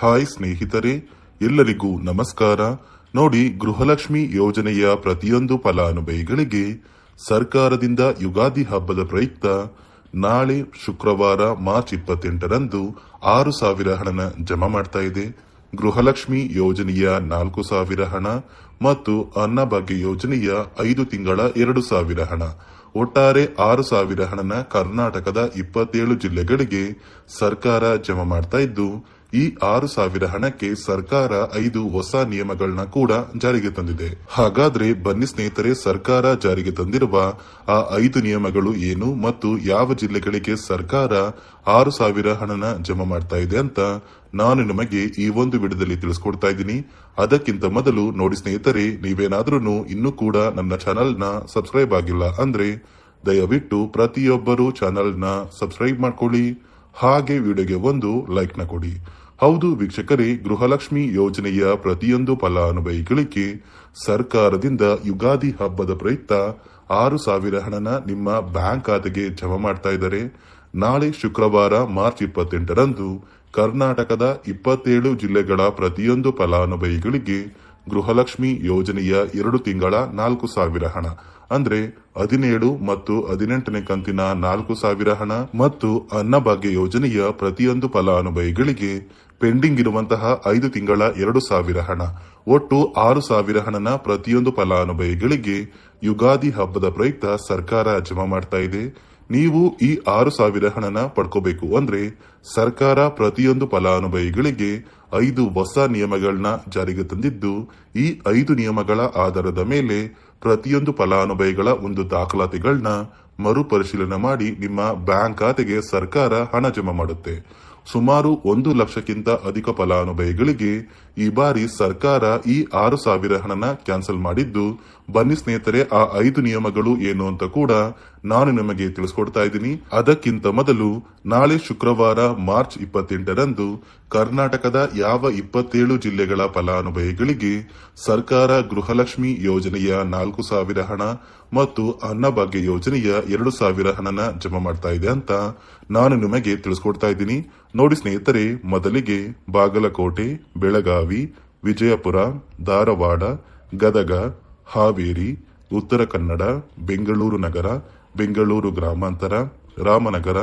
Hi ಸ್ನೇಹಿತರೆ, ಎಲ್ಲರಿಗೂ ನಮಸ್ಕಾರ. ನೋಡಿ, ಗೃಹಲಕ್ಷ್ಮಿ ಯೋಜನೆಯ ಪ್ರತಿಯೊಂದು ಫಲಾನುಭವಿಗಳಿಗೆ ಸರ್ಕಾರದಿಂದ ಯುಗಾದಿ ಹಬ್ಬದ ಪ್ರಯುಕ್ತ ನಾಳೆ ಶುಕ್ರವಾರ ಮಾರ್ಚ್ 28ರಂದು 6,000 ಹಣನ ಜಮಾ ಮಾಡ್ತಾ ಇದೆ. ಗೃಹಲಕ್ಷ್ಮಿ ಯೋಜನೆಯ 4,000 ಹಣ ಮತ್ತು ಅನ್ನಭಾಗ್ಯ ಯೋಜನೆಯ 5 ತಿಂಗಳ 2,000 ಹಣ, ಒಟ್ಟಾರೆ 6,000 ಹಣನ ಕರ್ನಾಟಕದ 27 ಜಿಲ್ಲೆಗಳಿಗೆ ಸರ್ಕಾರ ಜಮಾ ಮಾಡ್ತಾ ಇದ್ದು, ಈ 6,000 ಹಣಕ್ಕೆ ಸರ್ಕಾರ 5 ಹೊಸ ನಿಯಮಗಳನ್ನ ಕೂಡ ಜಾರಿಗೆ ತಂದಿದೆ. ಹಾಗಾದ್ರೆ ಬನ್ನಿ ಸ್ನೇಹಿತರೆ, ಸರ್ಕಾರ ಜಾರಿಗೆ ತಂದಿರುವ ಆ 5 ನಿಯಮಗಳು ಏನು ಮತ್ತು ಯಾವ ಜಿಲ್ಲೆಗಳಿಗೆ ಸರ್ಕಾರ 6,000 ಹಣನ ಜಮಾ ಮಾಡ್ತಾ ಇದೆ ಅಂತ ನಾನು ನಿಮಗೆ ಈ ಒಂದು ವಿಡಿಯೋದಲ್ಲಿ ತಿಳಿಸ್ಕೊಡ್ತಾ ಇದ್ದೀನಿ. ಅದಕ್ಕಿಂತ ಮೊದಲು ನೋಡಿ ಸ್ನೇಹಿತರೆ, ನೀವೇನಾದ್ರೂ ಇನ್ನೂ ಕೂಡ ನನ್ನ ಚಾನೆಲ್ ನ ಸಬ್ಸ್ಕ್ರೈಬ್ ಆಗಿಲ್ಲ ಅಂದ್ರೆ ದಯವಿಟ್ಟು ಪ್ರತಿಯೊಬ್ಬರು ಚಾನೆಲ್ ನ ಸಬ್ಸ್ಕ್ರೈಬ್ ಮಾಡ್ಕೊಳ್ಳಿ, ಹಾಗೆ ವಿಡಿಯೋಗೆ ಒಂದು ಲೈಕ್ ನ ಕೊಡಿ. ಹೌದು ವೀಕ್ಷಕರೇ, ಗೃಹಲಕ್ಷ್ಮಿ ಯೋಜನೆಯ ಪ್ರತಿಯೊಂದು ಫಲಾನುಭವಿಗಳಿಗೆ ಸರ್ಕಾರದಿಂದ ಯುಗಾದಿ ಹಬ್ಬದ ಪ್ರಯುಕ್ತ 6,000 ಹಣನ ನಿಮ್ಮ ಬ್ಯಾಂಕ್ ಖಾತೆಗೆ ಜಮಾ ಮಾಡ್ತಾ ಇದ್ದಾರೆ. ನಾಳೆ ಶುಕ್ರವಾರ ಮಾರ್ಚ್ 28ರಂದು ಕರ್ನಾಟಕದ 27 ಜಿಲ್ಲೆಗಳ ಪ್ರತಿಯೊಂದು ಫಲಾನುಭವಿಗಳಿಗೆ ಗೃಹಲಕ್ಷ್ಮಿ ಯೋಜನೆಯ 2 ತಿಂಗಳ 4,000 ಹಣ ಅಂದ್ರೆ 17 ಮತ್ತು 18ನೇ ಕಂತಿನ 4,000 ಹಣ ಮತ್ತು ಅನ್ನಭಾಗ್ಯ ಯೋಜನೆಯ ಪ್ರತಿಯೊಂದು ಫಲಾನುಭವಿಗಳಿಗೆ ಪೆಂಡಿಂಗ್ ಇರುವಂತಹ 5 ತಿಂಗಳ 2,000 ಹಣ, ಒಟ್ಟು 6,000 ಹಣನ ಪ್ರತಿಯೊಂದು ಫಲಾನುಭವಿಗಳಿಗೆ ಯುಗಾದಿ ಹಬ್ಬದ ಪ್ರಯುಕ್ತ ಸರ್ಕಾರ ಜಮಾ ಮಾಡ್ತಾ ಇದೆ. ನೀವು ಈ 6,000 ಹಣನ ಪಡ್ಕೋಬೇಕು ಅಂದ್ರೆ ಸರ್ಕಾರ ಪ್ರತಿಯೊಂದು ಫಲಾನುಭವಿಗಳಿಗೆ 5 ಹೊಸ ನಿಯಮಗಳನ್ನ ಜಾರಿಗೆ ತಂದಿದ್ದು, ಈ 5 ನಿಯಮಗಳ ಆಧಾರದ ಮೇಲೆ ಪ್ರತಿಯೊಂದು ಫಲಾನುಭವಿಗಳ ಒಂದು ದಾಖಲಾತಿಗಳನ್ನ ಮರುಪರಿಶೀಲನೆ ಮಾಡಿ ನಿಮ್ಮ ಬ್ಯಾಂಕ್ ಖಾತೆಗೆ ಸರ್ಕಾರ ಹಣ ಜಮಾ ಮಾಡುತ್ತೆ. ಸುಮಾರು 1 ಲಕ್ಷಕ್ಕಿಂತ ಅಧಿಕ ಫಲಾನುಭವಿಗಳಿಗೆ ಈ ಬಾರಿ ಸರ್ಕಾರ ಈ 6,000 ಹಣನ ಕ್ಯಾನ್ಸಲ್ ಮಾಡಿದ್ದು, ಬನ್ನಿ ಸ್ನೇಹಿತರೆ, ಆ 5 ನಿಯಮಗಳು ಏನು ಅಂತ ಕೂಡ ನಾನು ನಿಮಗೆ ತಿಳಿಸ್ಕೊಡ್ತಾ ಇದ್ದೀನಿ. ಅದಕ್ಕಿಂತ ಮೊದಲು ನಾಳೆ ಶುಕ್ರವಾರ ಮಾರ್ಚ್ 28ರಂದು ಕರ್ನಾಟಕದ ಯಾವ 27 ಜಿಲ್ಲೆಗಳ ಫಲಾನುಭವಿಗಳಿಗೆ ಸರ್ಕಾರ ಗೃಹಲಕ್ಷ್ಮಿ ಯೋಜನೆಯ 4,000 ಹಣ ಮತ್ತು ಅನ್ನಭಾಗ್ಯ ಯೋಜನೆಯ 2,000 ಹಣನ ಜಮಾ ಮಾಡ್ತಾ ಇದೆ ಅಂತ ನಾನು ನಿಮಗೆ ತಿಳಿಸ್ಕೊಡ್ತಾ ಇದ್ದೀನಿ. ನೋಡಿ ಸ್ನೇಹಿತರೆ, ಮೊದಲಿಗೆ ಬಾಗಲಕೋಟೆ, ಬೆಳಗಾವಿ, ವಿಜಯಪುರ, ಧಾರವಾಡ, ಗದಗ, ಹಾವೇರಿ, ಉತ್ತರ ಕನ್ನಡ, ಬೆಂಗಳೂರು ನಗರ, ಬೆಂಗಳೂರು ಗ್ರಾಮಾಂತರ, ರಾಮನಗರ,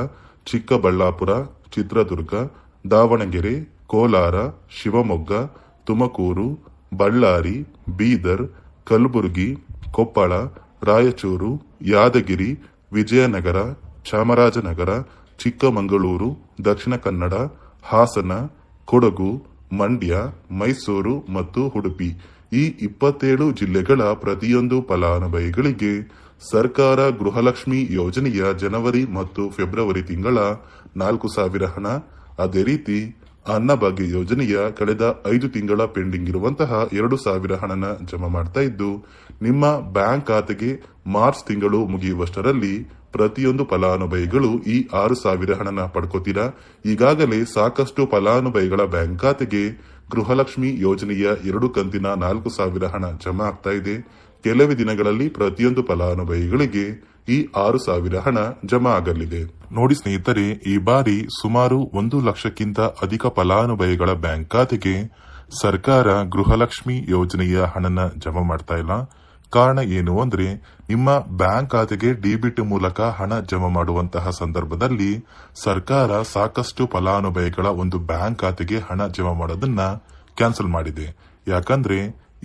ಚಿಕ್ಕಬಳ್ಳಾಪುರ, ಚಿತ್ರದುರ್ಗ, ದಾವಣಗೆರೆ, ಕೋಲಾರ, ಶಿವಮೊಗ್ಗ, ತುಮಕೂರು, ಬಳ್ಳಾರಿ, ಬೀದರ್, ಕಲಬುರಗಿ, ಕೊಪ್ಪಳ, ರಾಯಚೂರು, ಯಾದಗಿರಿ, ವಿಜಯನಗರ, ಚಾಮರಾಜನಗರ, ಚಿಕ್ಕಮಗಳೂರು, ದಕ್ಷಿಣ ಕನ್ನಡ, ಹಾಸನ, ಕೊಡಗು, ಮಂಡ್ಯ, ಮೈಸೂರು ಮತ್ತು ಉಡುಪಿ, ಈ 27 ಜಿಲ್ಲೆಗಳ ಪ್ರತಿಯೊಂದು ಫಲಾನುಭವಿಗಳಿಗೆ ಸರ್ಕಾರ ಗೃಹಲಕ್ಷ್ಮಿ ಯೋಜನೆಯ ಜನವರಿ ಮತ್ತು ಫೆಬ್ರವರಿ ತಿಂಗಳ 4,000 ಹಣ, ಅದೇ ರೀತಿ ಅನ್ನಭಾಗ್ಯ ಯೋಜನೆಯ ಕಳೆದ 5 ತಿಂಗಳ ಪೆಂಡಿಂಗ್ ಇರುವಂತಹ 2,000 ಹಣನ ಜಮಾ ಮಾಡ್ತಾ ಇದ್ದು, ನಿಮ್ಮ ಬ್ಯಾಂಕ್ ಖಾತೆಗೆ ಮಾರ್ಚ್ ತಿಂಗಳು ಮುಗಿಯುವಷ್ಟರಲ್ಲಿ ಪ್ರತಿಯೊಂದು ಫಲಾನುಭವಿಗಳು ಈ 6,000 ಹಣನ ಪಡ್ಕೋತೀರಾ. ಈಗಾಗಲೇ ಸಾಕಷ್ಟು ಫಲಾನುಭವಿಗಳ ಬ್ಯಾಂಕ್ ಖಾತೆಗೆ ಗೃಹಲಕ್ಷ್ಮಿ ಯೋಜನೆಯ 2 ಕಂತಿನ 4,000 ಹಣ ಜಮಾ ಆಗ್ತಾ ಇದೆ. ಕೆಲವೇ ದಿನಗಳಲ್ಲಿ ಪ್ರತಿಯೊಂದು ಫಲಾನುಭವಿಗಳಿಗೆ ಈ 6,000 ಹಣ ಜಮಾ ಆಗಲಿದೆ. ನೋಡಿ ಸ್ನೇಹಿತರೆ, ಈ ಬಾರಿ ಸುಮಾರು 1 ಲಕ್ಷಕ್ಕಿಂತ ಅಧಿಕ ಫಲಾನುಭವಿಗಳ ಬ್ಯಾಂಕ್ ಖಾತೆಗೆ ಸರ್ಕಾರ ಗೃಹಲಕ್ಷ್ಮಿ ಯೋಜನೆಯ ಹಣನ ಜಮಾ ಮಾಡ್ತಾ ಇಲ್ಲ. ಕಾರಣ ಏನು ಅಂದ್ರೆ, ನಿಮ್ಮ ಬ್ಯಾಂಕ್ ಖಾತೆಗೆ ಡಿಬಿಟಿ ಮೂಲಕ ಹಣ ಜಮಾ ಮಾಡುವಂತಹ ಸಂದರ್ಭದಲ್ಲಿ ಸರ್ಕಾರ ಸಾಕಷ್ಟು ಫಲಾನುಭವಿಗಳ ಒಂದು ಬ್ಯಾಂಕ್ ಖಾತೆಗೆ ಹಣ ಜಮಾ ಮಾಡೋದನ್ನ ಕ್ಯಾನ್ಸಲ್ ಮಾಡಿದೆ. ಯಾಕಂದ್ರೆ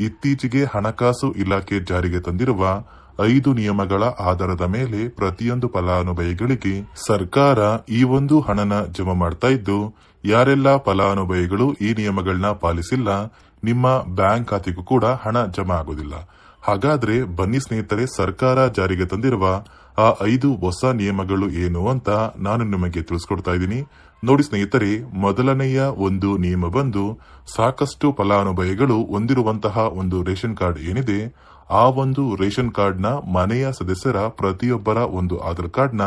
ಇತ್ತೀಚೆಗೆ ಹಣಕಾಸು ಇಲಾಖೆ ಜಾರಿಗೆ ತಂದಿರುವ 5 ನಿಯಮಗಳ ಆಧಾರದ ಮೇಲೆ ಪ್ರತಿಯೊಂದು ಫಲಾನುಭವಿಗಳಿಗೆ ಸರ್ಕಾರ ಈ ಒಂದು ಹಣನ ಜಮಾ ಮಾಡ್ತಾ ಇದ್ದು, ಯಾರೆಲ್ಲ ಫಲಾನುಭವಿಗಳು ಈ ನಿಯಮಗಳನ್ನ ಪಾಲಿಸಿಲ್ಲ, ನಿಮ್ಮ ಬ್ಯಾಂಕ್ ಖಾತೆಗೂ ಕೂಡ ಹಣ ಜಮಾ ಆಗೋದಿಲ್ಲ. ಹಾಗಾದ್ರೆ ಬನ್ನಿ ಸ್ನೇಹಿತರೆ, ಸರ್ಕಾರ ಜಾರಿಗೆ ತಂದಿರುವ ಆ 5 ಹೊಸ ನಿಯಮಗಳು ಏನು ಅಂತ ನಾನು ನಿಮಗೆ ತಿಳಿಸ್ಕೊಡ್ತಾ ಇದ್ದೀನಿ. ನೋಡಿ ಸ್ನೇಹಿತರೆ, ಮೊದಲನೆಯ ಒಂದು ನಿಯಮ ಬಂದು, ಸಾಕಷ್ಟು ಫಲಾನುಭವಿಗಳು ಹೊಂದಿರುವಂತಹ ಒಂದು ರೇಷನ್ ಕಾರ್ಡ್ ಏನಿದೆ, ಆ ಒಂದು ರೇಷನ್ ಕಾರ್ಡ್ ನ ಮನೆಯ ಸದಸ್ಯರ ಪ್ರತಿಯೊಬ್ಬರ ಒಂದು ಆಧಾರ್ ಕಾರ್ಡ್ ನ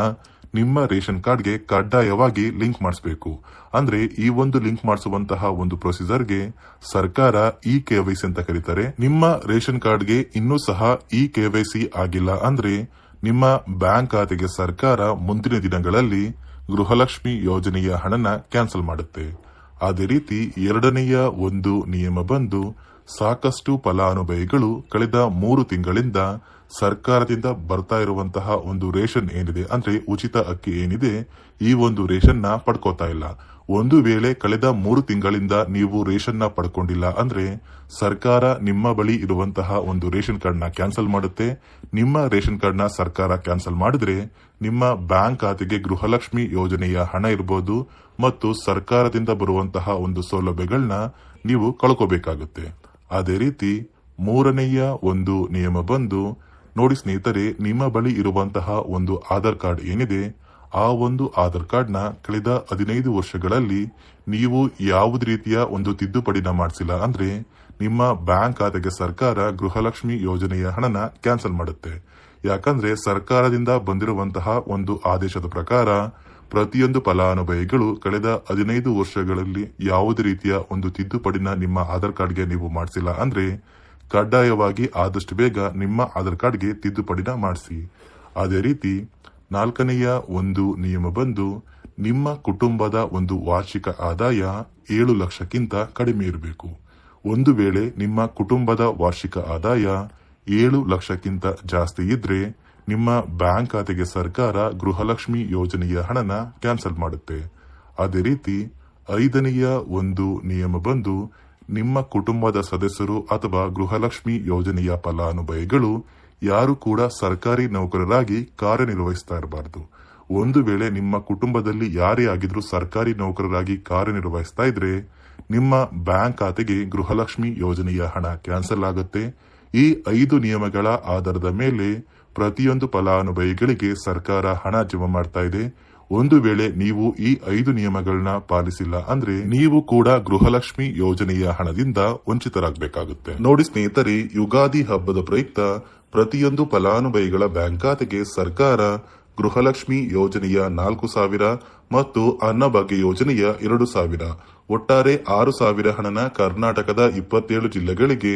ನಿಮ್ಮ ರೇಷನ್ ಕಾರ್ಡ್ಗೆ ಕಡ್ಡಾಯವಾಗಿ ಲಿಂಕ್ ಮಾಡಿಸಬೇಕು. ಅಂದ್ರೆ ಈ ಒಂದು ಲಿಂಕ್ ಮಾಡಿಸುವಂತಹ ಒಂದು ಪ್ರೊಸೀಜರ್ಗೆ ಸರ್ಕಾರ KYC ಅಂತ ಕರೀತಾರೆ. ನಿಮ್ಮ ರೇಷನ್ ಕಾರ್ಡ್ಗೆ ಇನ್ನೂ ಸಹ KYC ಆಗಿಲ್ಲ ಅಂದ್ರೆ ನಿಮ್ಮ ಬ್ಯಾಂಕ್ ಖಾತೆಗೆ ಸರ್ಕಾರ ಮುಂದಿನ ದಿನಗಳಲ್ಲಿ ಗೃಹಲಕ್ಷ್ಮಿ ಯೋಜನೆಯ ಹಣನ ಕ್ಯಾನ್ಸಲ್ ಮಾಡುತ್ತೆ. ಅದೇ ರೀತಿ ಎರಡನೆಯ ಒಂದು ನಿಯಮ ಬಂದು ಸಾಕಷ್ಟು ಫಲಾನುಭವಿಗಳು ಕಳೆದ 3 ತಿಂಗಳಿಂದ ಸರ್ಕಾರದಿಂದ ಬರ್ತಾ ಇರುವಂತಹ ಒಂದು ರೇಷನ್ ಏನಿದೆ ಅಂದ್ರೆ ಉಚಿತ ಅಕ್ಕಿ ಏನಿದೆ ಈ ಒಂದು ರೇಷನ್ ನ ಪಡ್ಕೋತಾ ಇಲ್ಲ. ಒಂದು ವೇಳೆ ಕಳೆದ 3 ತಿಂಗಳಿಂದ ನೀವು ರೇಷನ್ ನ ಪಡ್ಕೊಂಡಿಲ್ಲ ಅಂದ್ರೆ ಸರ್ಕಾರ ನಿಮ್ಮ ಬಳಿ ಇರುವಂತಹ ಒಂದು ರೇಷನ್ ಕಾರ್ಡ್ ನ ಕ್ಯಾನ್ಸಲ್ ಮಾಡುತ್ತೆ. ನಿಮ್ಮ ರೇಷನ್ ಕಾರ್ಡ್ ನ ಸರ್ಕಾರ ಕ್ಯಾನ್ಸಲ್ ಮಾಡಿದ್ರೆ ನಿಮ್ಮ ಬ್ಯಾಂಕ್ ಖಾತೆಗೆ ಗೃಹಲಕ್ಷ್ಮಿ ಯೋಜನೆಯ ಹಣ ಇರಬಹುದು ಮತ್ತು ಸರ್ಕಾರದಿಂದ ಬರುವಂತಹ ಒಂದು ಸೌಲಭ್ಯಗಳನ್ನ ನೀವು ಕಳ್ಕೋಬೇಕಾಗುತ್ತೆ. ಅದೇ ರೀತಿ ಮೂರನೆಯ ಒಂದು ನಿಯಮ ಬಂದು ನೋಡಿ ಸ್ನೇಹಿತರೆ, ನಿಮ್ಮ ಬಳಿ ಇರುವಂತಹ ಒಂದು ಆಧಾರ್ ಕಾರ್ಡ್ ಏನಿದೆ ಆ ಒಂದು ಆಧಾರ್ ಕಾರ್ಡ್ ನ ಕಳೆದ 15 ವರ್ಷಗಳಲ್ಲಿ ನೀವು ಯಾವುದೇ ರೀತಿಯ ಒಂದು ತಿದ್ದುಪಡಿನ ಮಾಡಿಸಿಲ್ಲ ಅಂದ್ರೆ ನಿಮ್ಮ ಬ್ಯಾಂಕ್ ಖಾತೆಗೆ ಸರ್ಕಾರ ಗೃಹಲಕ್ಷ್ಮಿ ಯೋಜನೆಯ ಹಣನ ಕ್ಯಾನ್ಸಲ್ ಮಾಡುತ್ತೆ. ಯಾಕಂದ್ರೆ ಸರ್ಕಾರದಿಂದ ಬಂದಿರುವಂತಹ ಒಂದು ಆದೇಶದ ಪ್ರಕಾರ ಪ್ರತಿಯೊಂದು ಫಲಾನುಭವಿಗಳು ಕಳೆದ 15 ವರ್ಷಗಳಲ್ಲಿ ಯಾವುದೇ ರೀತಿಯ ಒಂದು ತಿದ್ದುಪಡಿನ ನಿಮ್ಮ ಆಧಾರ್ ಕಾರ್ಡ್ಗೆ ನೀವು ಮಾಡಿಸಿಲ್ಲ ಅಂದ್ರೆ ಕಡ್ಡಾಯವಾಗಿ ಆದಷ್ಟು ಬೇಗ ನಿಮ್ಮ ಆಧಾರ್ ಕಾರ್ಡ್ಗೆ ತಿದ್ದುಪಡಿನ ಮಾಡಿಸಿ. ಅದೇ ರೀತಿ ನಾಲ್ಕನೆಯ ಒಂದು ನಿಯಮ ಬಂದು ನಿಮ್ಮ ಕುಟುಂಬದ ಒಂದು ವಾರ್ಷಿಕ ಆದಾಯ 7 ಲಕ್ಷಕ್ಕಿಂತ ಕಡಿಮೆ ಇರಬೇಕು. ಒಂದು ವೇಳೆ ನಿಮ್ಮ ಕುಟುಂಬದ ವಾರ್ಷಿಕ ಆದಾಯ 7 ಲಕ್ಷಕ್ಕಿಂತ ಜಾಸ್ತಿ ಇದ್ರೆ ನಿಮ್ಮ ಬ್ಯಾಂಕ್ ಖಾತೆಗೆ ಸರ್ಕಾರ ಗೃಹಲಕ್ಷ್ಮಿ ಯೋಜನೆಯ ಹಣನ ಕ್ಯಾನ್ಸಲ್ ಮಾಡುತ್ತೆ. ಅದೇ ರೀತಿ ಐದನೆಯ ಒಂದು ನಿಯಮ ಬಂದು ನಿಮ್ಮ ಕುಟುಂಬದ ಸದಸ್ಯರು ಅಥವಾ ಗೃಹಲಕ್ಷ್ಮಿ ಯೋಜನೆಯ ಫಲಾನುಭವಿಗಳು ಯಾರು ಕೂಡ ಸರ್ಕಾರಿ ನೌಕರರಾಗಿ ಕಾರ್ಯನಿರ್ವಹಿಸ್ತಾ ಇರಬಾರದು. ಒಂದು ವೇಳೆ ನಿಮ್ಮ ಕುಟುಂಬದಲ್ಲಿ ಯಾರೇ ಆಗಿದ್ರೂ ಸರ್ಕಾರಿ ನೌಕರರಾಗಿ ಕಾರ್ಯನಿರ್ವಹಿಸ್ತಾ ಇದ್ರೆ ನಿಮ್ಮ ಬ್ಯಾಂಕ್ ಖಾತೆಗೆ ಗೃಹಲಕ್ಷ್ಮಿ ಯೋಜನೆಯ ಹಣ ಕ್ಯಾನ್ಸಲ್ ಆಗುತ್ತೆ. ಈ 5 ನಿಯಮಗಳ ಆಧಾರದ ಮೇಲೆ ಪ್ರತಿಯೊಂದು ಫಲಾನುಭವಿಗಳಿಗೆ ಸರ್ಕಾರ ಹಣ ಜಮಾ ಮಾಡ್ತಾ ಇದೆ. ಒಂದು ವೇಳೆ ನೀವು ಈ 5 ನಿಯಮಗಳನ್ನ ಪಾಲಿಸಿಲ್ಲ ಅಂದ್ರೆ ನೀವು ಕೂಡ ಗೃಹಲಕ್ಷ್ಮಿ ಯೋಜನೆಯ ಹಣದಿಂದ ವಂಚಿತರಾಗಬೇಕಾಗುತ್ತೆ. ನೋಡಿ ಸ್ನೇಹಿತರೆ, ಯುಗಾದಿ ಹಬ್ಬದ ಪ್ರಯುಕ್ತ ಪ್ರತಿಯೊಂದು ಫಲಾನುಭವಿಗಳ ಬ್ಯಾಂಕ್ ಖಾತೆಗೆ ಸರ್ಕಾರ ಗೃಹಲಕ್ಷ್ಮಿ ಯೋಜನೆಯ 4,000 ಮತ್ತು ಅನ್ನಭಾಗ್ಯ ಯೋಜನೆಯ 2,000 ಒಟ್ಟಾರೆ 6,000 ಹಣನ ಕರ್ನಾಟಕದ 27 ಜಿಲ್ಲೆಗಳಿಗೆ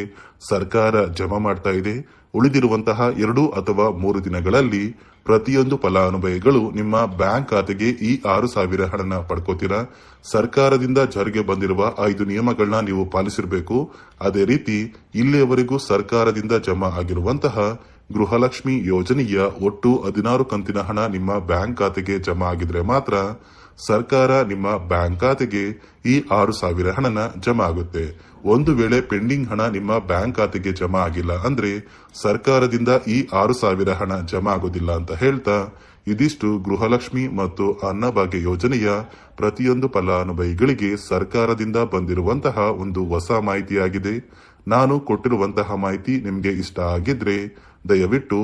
ಸರ್ಕಾರ ಜಮಾ ಮಾಡ್ತಾ ಇದೆ. ಉಳಿದಿರುವಂತಹ 2 ಅಥವಾ 3 ದಿನಗಳಲ್ಲಿ ಪ್ರತಿಯೊಂದು ಫಲಾನುಭವಿಗಳು ನಿಮ್ಮ ಬ್ಯಾಂಕ್ ಖಾತೆಗೆ ಈ 6,000 ಹಣನ ಪಡ್ಕೋತೀರಾ. ಸರ್ಕಾರದಿಂದ ಜಾರಿಗೆ ಬಂದಿರುವ 5 ನಿಯಮಗಳನ್ನ ನೀವು ಪಾಲಿಸಿರಬೇಕು. ಅದೇ ರೀತಿ ಇಲ್ಲಿಯವರೆಗೂ ಸರ್ಕಾರದಿಂದ ಜಮಾ ಆಗಿರುವಂತಹ ಗೃಹಲಕ್ಷ್ಮಿ ಯೋಜನೆಯ ಒಟ್ಟು 16 ಕಂತಿನ ಹಣ ನಿಮ್ಮ ಬ್ಯಾಂಕ್ ಖಾತೆಗೆ ಜಮಾ ಆಗಿದ್ರೆ ಮಾತ್ರ ಸರ್ಕಾರ ನಿಮ್ಮ ಬ್ಯಾಂಕ್ ಖಾತೆಗೆ ಈ 6,000 ಹಣನ ಜಮಾ ಆಗುತ್ತೆ. ಒಂದು ವೇಳೆ ಪೆಂಡಿಂಗ್ ಹಣ ನಿಮ್ಮ ಬ್ಯಾಂಕ್ ಖಾತೆಗೆ ಜಮಾ ಆಗಿಲ್ಲ ಅಂದ್ರೆ ಸರ್ಕಾರದಿಂದ ಈ 6,000 ಹಣ ಜಮಾ ಆಗೋದಿಲ್ಲ ಅಂತ ಹೇಳ್ತಾ ಇದಿಷ್ಟು ಗೃಹಲಕ್ಷ್ಮಿ ಮತ್ತು ಅನ್ನಭಾಗ್ಯ ಯೋಜನೆಯ ಪ್ರತಿಯೊಂದು ಫಲಾನುಭವಿಗಳಿಗೆ ಸರ್ಕಾರದಿಂದ ಬಂದಿರುವಂತಹ ಒಂದು ಹೊಸ ಮಾಹಿತಿಯಾಗಿದೆ. ನಾನು ಕೊಟ್ಟಿರುವಂತಹ ಮಾಹಿತಿ ನಿಮಗೆ ಇಷ್ಟ ಆಗಿದ್ರೆ ದಯವಿಟ್ಟು